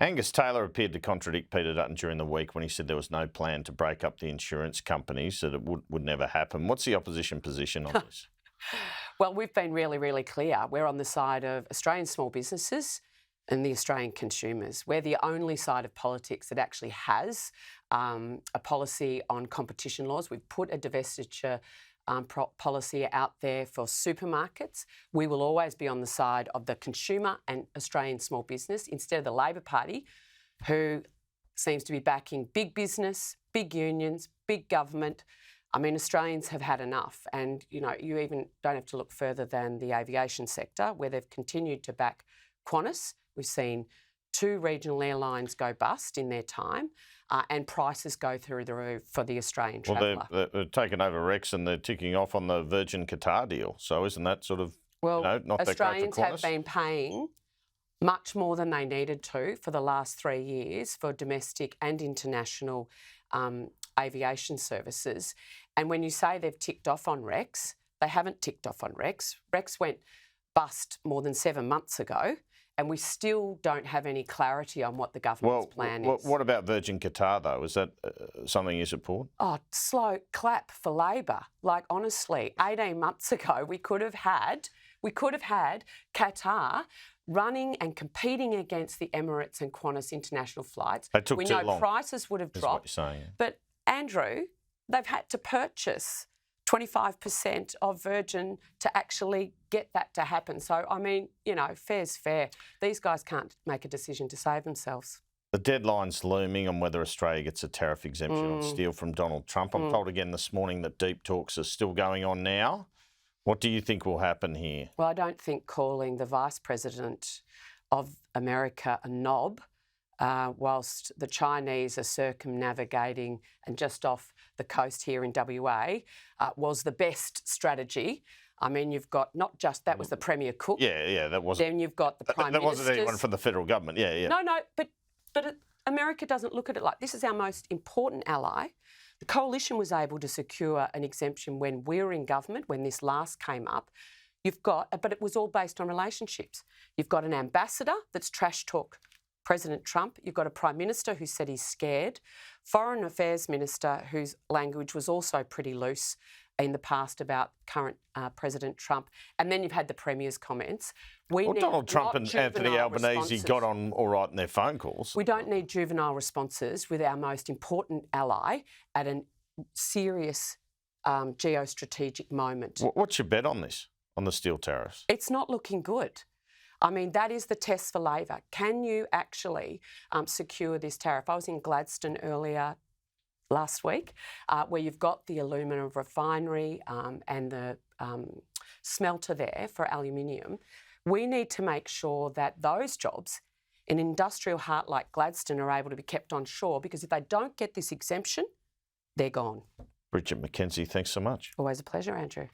Angus Taylor appeared to contradict Peter Dutton during the week when he said there was no plan to break up the insurance companies, that it would never happen. What's the opposition position on this? Well, we've been really, really clear. We're on the side of Australian small businesses and the Australian consumers. We're the only side of politics that actually has a policy on competition laws. We've put a divestiture policy out there for supermarkets. We will always be on the side of the consumer and Australian small business instead of the Labor Party, who seems to be backing big business, big unions, big government. I mean, Australians have had enough, and you even don't have to look further than the aviation sector, where they've continued to back Qantas. We've seen 2 regional airlines go bust in their time, and prices go through the roof for the Australian traveller. Well, they've taken over Rex and they're ticking off on the Virgin Qatar deal. So isn't that sort of, not that great for Australians Qantas? have been paying much more than they needed to for the last 3 years for domestic and international aviation services. And when you say they've ticked off on Rex, they haven't ticked off on Rex. Rex went bust more than 7 months ago, and we still don't have any clarity on what the government's plan is. What about Virgin Qatar, though? Is that something you support? Oh, slow clap for Labor. Like, honestly, 18 months ago, we could have had Qatar running and competing against the Emirates and Qantas international flights. They took we too know long. Prices would have dropped. What you're saying. But, Andrew, they've had to purchase 25% of Virgin to actually get that to happen. So, I mean, fair's fair. These guys can't make a decision to save themselves. The deadline's looming on whether Australia gets a tariff exemption on steel from Donald Trump. I'm told again this morning that deep talks are still going on now. What do you think will happen here? Well, I don't think calling the Vice President of America a knob, whilst the Chinese are circumnavigating and just off the coast here in WA, was the best strategy. I mean, you've got not just that was the Premier Cook. Yeah, that wasn't. Then you've got the Prime Minister. That wasn't anyone from the federal government. Yeah. No, but America doesn't look at it like this is our most important ally. The coalition was able to secure an exemption when we were in government, when this last came up. But it was all based on relationships. You've got an ambassador that's trash talk President Trump. You've got a Prime Minister who said he's scared. Foreign Affairs Minister whose language was also pretty loose in the past about current President Trump. And then you've had the Premier's comments. Donald Trump and Anthony Albanese got on all right in their phone calls. We don't need juvenile responses with our most important ally at a serious geostrategic moment. What's your bet on this, on the steel tariffs? It's not looking good. I mean, that is the test for Labor. Can you actually secure this tariff? I was in Gladstone earlier last week, where you've got the aluminium refinery and the smelter there for aluminium. We need to make sure that those jobs in an industrial heart like Gladstone are able to be kept on shore, because if they don't get this exemption, they're gone. Bridget McKenzie, thanks so much. Always a pleasure, Andrew.